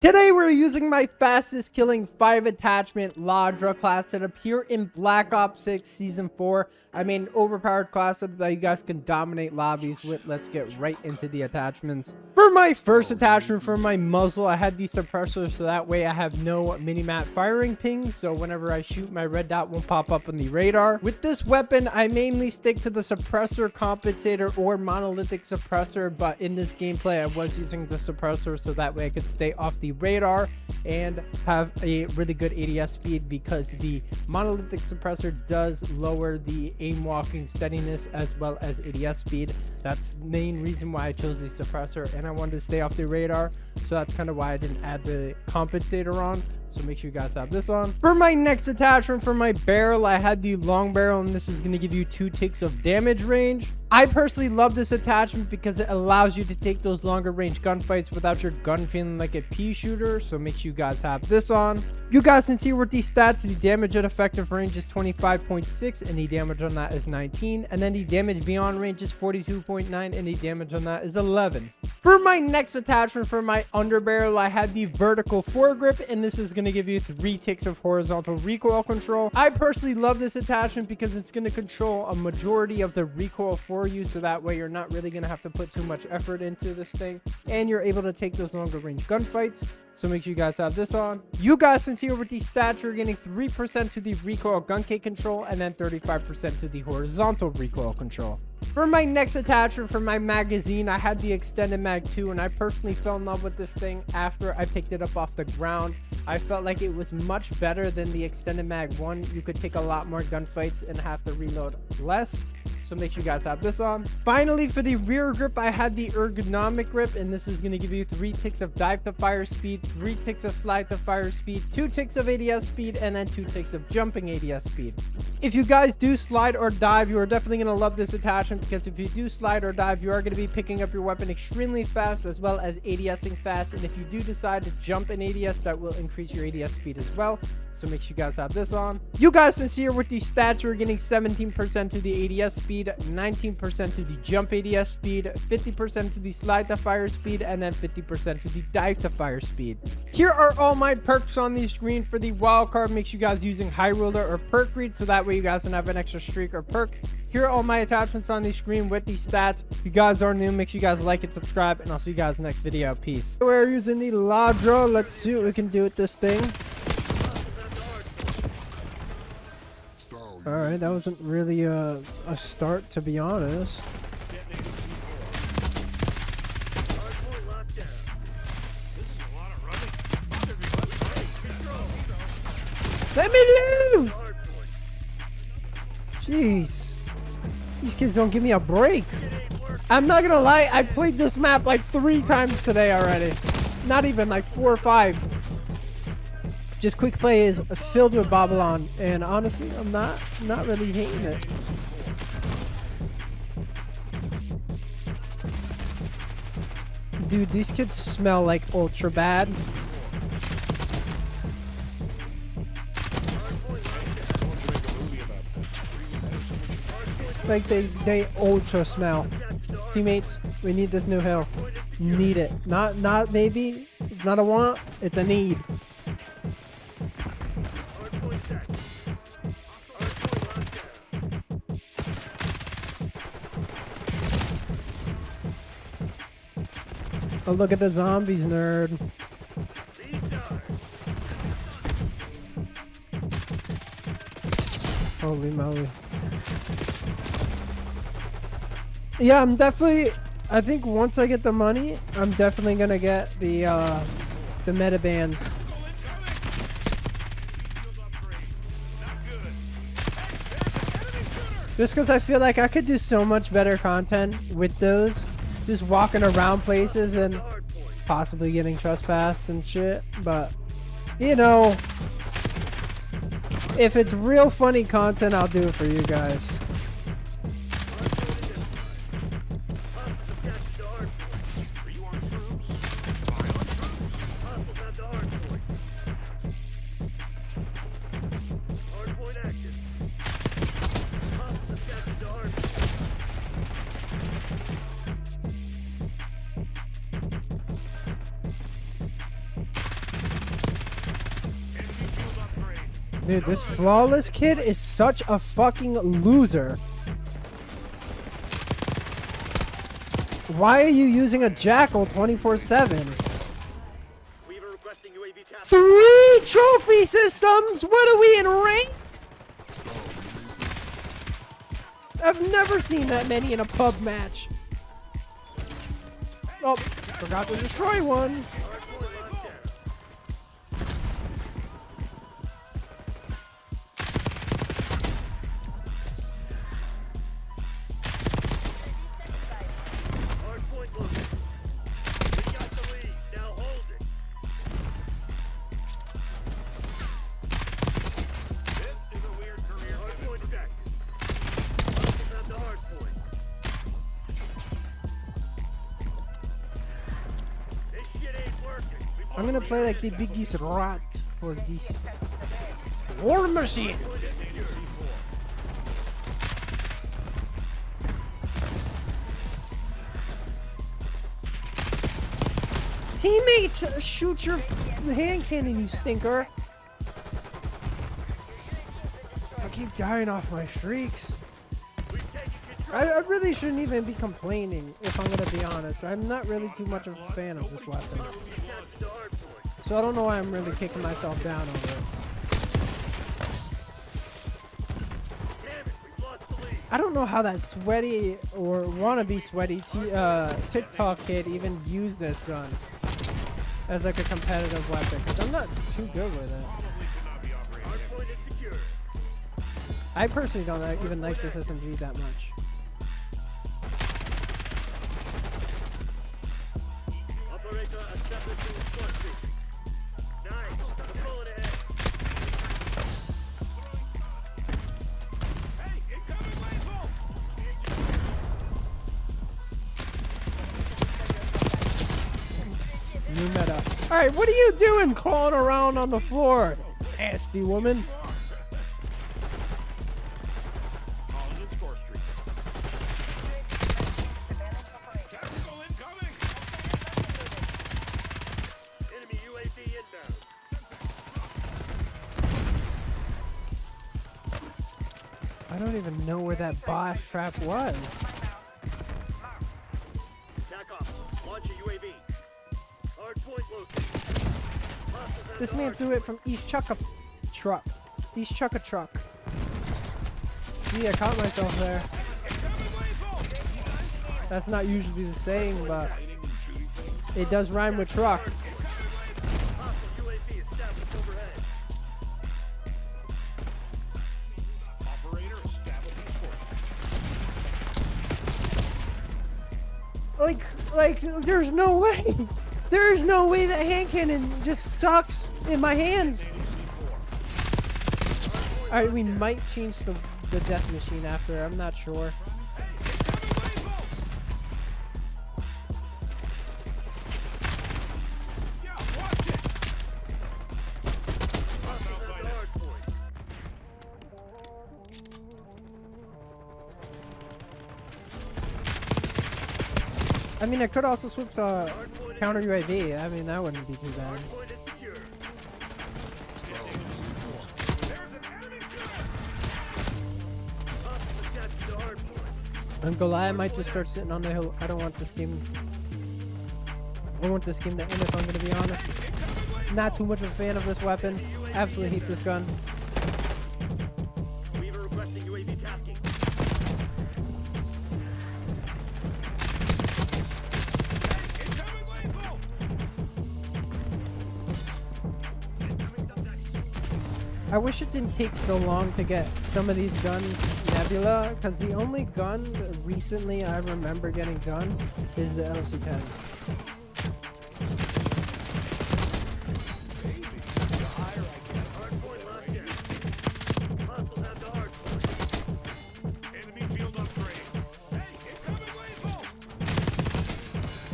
Today we're using my fastest killing 5 attachment LADRA class setup here in Black Ops 6 Season 4. I made an overpowered class setup that you guys can dominate lobbies with. Let's get right into the attachments. For my first attachment for my muzzle, I had the suppressor so that way I have no minimap firing ping. So whenever I shoot, my red dot won't pop up on the radar. With this weapon, I mainly stick to the suppressor compensator or monolithic suppressor. But in this gameplay, I was using the suppressor so that way I could stay off the radar and have a really good ADS speed, because the monolithic suppressor does lower the aim walking steadiness as well as ADS speed. That's the main reason why I chose the suppressor, and I wanted to stay off the radar, so that's kind of why I didn't add the compensator on. So make sure you guys have this on. For my next attachment for my barrel, I had the long barrel, and this is going to give you 2 ticks of damage range. I personally love this attachment because it allows you to take those longer range gunfights without your gun feeling like a pea shooter. So make sure you guys have this on. You guys can see with these stats, the damage at effective range is 25.6 and the damage on that is 19. And then the damage beyond range is 42.9 and the damage on that is 11. For my next attachment for my underbarrel, I had the vertical foregrip, and this is going to give you 3 ticks of horizontal recoil control. I personally love this attachment because it's going to control a majority of the recoil for you, so that way you're not really going to have to put too much effort into this thing, and you're able to take those longer range gunfights. So make sure you guys have this on. You guys can see with these stats, you're getting 3% to the recoil gun K control and then 35% to the horizontal recoil control. For my next attachment for my magazine, I had the extended mag 2, and I personally fell in love with this thing after I picked it up off the ground. I felt like it was much better than the extended mag 1. You could take a lot more gunfights and have to reload less. So make sure you guys have this on. Finally, for the rear grip, I had the ergonomic grip, and this is going to give you 3 ticks of dive to fire speed, 3 ticks of slide to fire speed, 2 ticks of ADS speed, and then 2 ticks of jumping ADS speed. If you guys do slide or dive, you are definitely going to love this attachment, because if you do slide or dive, you are going to be picking up your weapon extremely fast as well as ADSing fast. And if you do decide to jump in ADS, that will increase your ADS speed as well. So make sure you guys have this on. You guys can see here with these stats, we're getting 17% to the ADS speed, 19% to the jump ADS speed, 50% to the slide to fire speed, and then 50% to the dive to fire speed. Here are all my perks on the screen. For the wild card, make sure you guys using high roller or perk read, so that way you guys can have an extra streak or perk. Here are all my attachments on the screen with these stats. If you guys are new, make sure you guys like and subscribe, and I'll see you guys next video. Peace. We're using the LADRA. Let's see what we can do with this thing. Alright, that wasn't really a start, to be honest. Let me live! Jeez. These kids don't give me a break. I'm not gonna lie, I played this map like 3 times today already. Not even, like 4 or 5. Just quick play is filled with Babylon, and honestly, I'm not really hating it. Dude, these kids smell like ultra bad. Like they ultra smell. Teammates, we need this new hill. Need it. Not maybe. It's not a want. It's a need. Oh, look at the zombies, nerd. Holy moly. Yeah, I think once I get the money, I'm definitely gonna get the meta bands. Just because I feel like I could do so much better content with those. Just walking around places and possibly getting trespassed and shit. But, you know, if it's real funny content, I'll do it for you guys. Dude, this flawless kid is such a fucking loser. Why are you using a jackal 24/7? 3 trophy systems? What are we in ranked? I've never seen that many in a pub match. Oh, forgot to destroy one. I'm gonna play like the biggest rat for this war machine. Teammate, shoot your hand cannon, you stinker. I keep dying off my shrieks. I really shouldn't even be complaining, if I'm gonna be honest. I'm not really too much of a fan of this weapon. So I don't know why I'm really kicking myself down over it. I don't know how that sweaty or wannabe sweaty TikTok kid even used this gun as like a competitive weapon, because I'm not too good with it. I personally don't even like this SMG that much. New meta. Alright, what are you doing crawling around on the floor? Nasty woman. I don't even know where that boss trap was. This man threw it from East Chucka truck. East Chucka truck. See, I caught myself there. That's not usually the saying, but it does rhyme with truck. Like, there's no way. There's no way that hand cannon just sucks in my hands. Alright, we might change the death machine after. I'm not sure. I mean, I could also switch to counter UAV. I mean, that wouldn't be too bad. And Goliath might just start sitting on the hill. I don't want this game. I don't want this game to end, if I'm going to be honest. Not too much of a fan of this weapon. Absolutely hate this gun. I wish it didn't take so long to get some of these guns Nebula, because the only gun recently I remember getting done is the LC-10.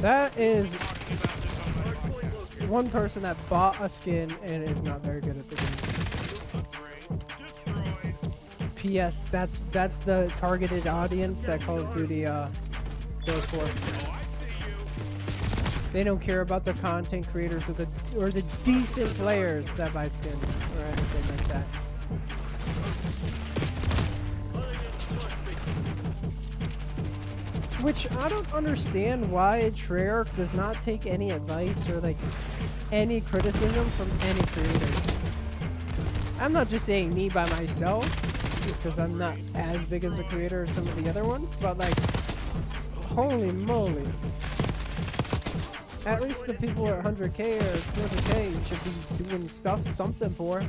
That is one person that bought a skin and is not very good at the game. P.S. That's the targeted audience that Call of Duty goes for. They don't care about the content creators or the decent players that buy skins or anything like that. Which I don't understand why Treyarch does not take any advice or like any criticism from any creators. I'm not just saying me by myself, just because I'm not as big as a creator as some of the other ones, but like, holy moly. At least the people at 100K or 200K should be doing something for.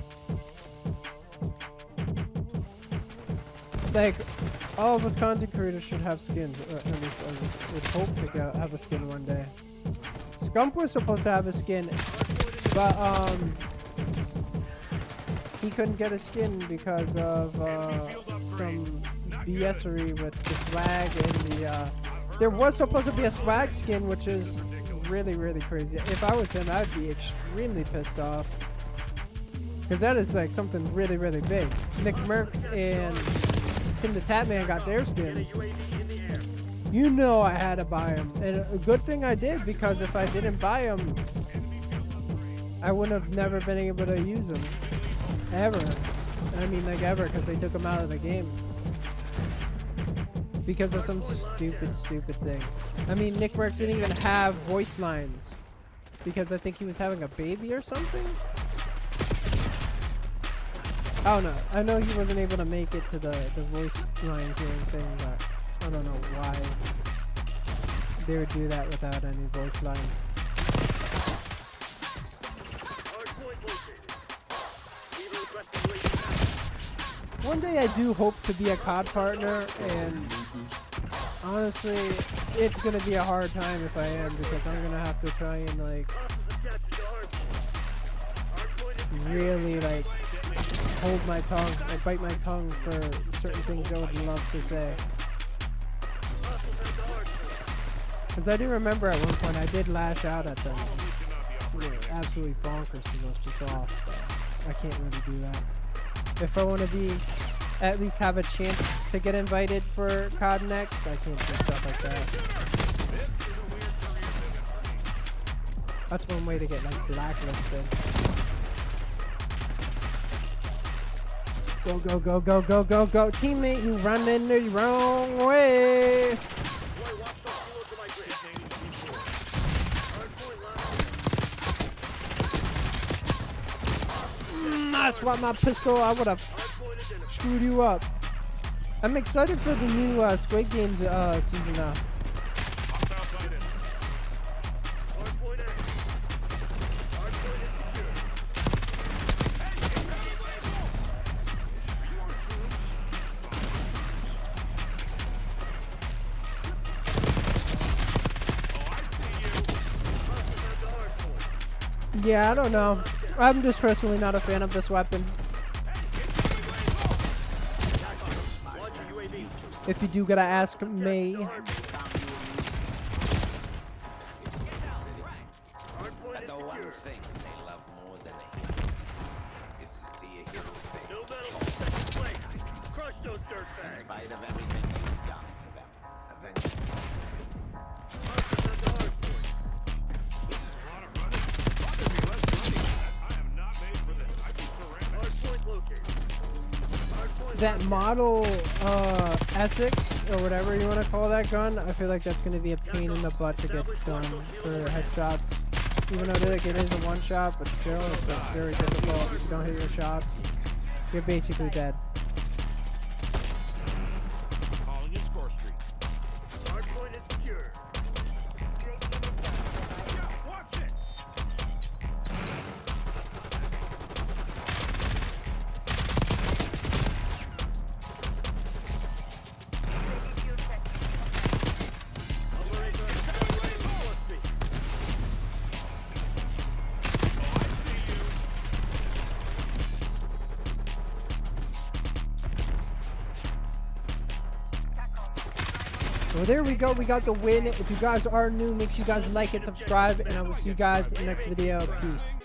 Like, all of us content creators should have skins, or at least I would hope to have a skin one day. Scump was supposed to have a skin, but he couldn't get a skin because of some BSery with the swag and the there was supposed to be a swag skin, which is really, really crazy. If I was him, I'd be extremely pissed off, because that is like something really, really big. Nick Merckx and Tim the Tatman got their skins. You know I had to buy them, and a good thing I did, because if I didn't buy them, I wouldn't have never been able to use them ever. I mean, like, ever, because they took them out of the game because of some stupid thing. I mean, Nick Merckx didn't even have voice lines because I think he was having a baby or something. I don't know. I know he wasn't able to make it to the voice line hearing thing, but I don't know why they would do that without any voice lines. One day I do hope to be a COD partner, and honestly, it's gonna be a hard time if I am, because I'm gonna have to try and like really like hold my tongue or bite my tongue for certain things I would love to say. Because I do remember at one point I did lash out at them. They were absolutely bonkers because I was just off. But I can't really do that. If I want to be, at least have a chance to get invited for COD next, I can't do stuff like that. That's one way to get like blacklisted. Go, go, go, go, go, go, go. Teammate, you running the wrong way. I swapped my pistol. I would have screwed you up. I'm excited for the new Squid Games season now. Yeah, I don't know. I'm just personally not a fan of this weapon. If you do gotta ask me. That model Essex or whatever you want to call that gun, I feel like that's going to be a pain in the butt to get done for headshots. Even though it is a one shot, but still it's like very difficult. If you don't hit your shots, you're basically dead. Well, there we go. We got the win. If you guys are new, make sure you guys like it, subscribe, and I will see you guys in the next video. Peace.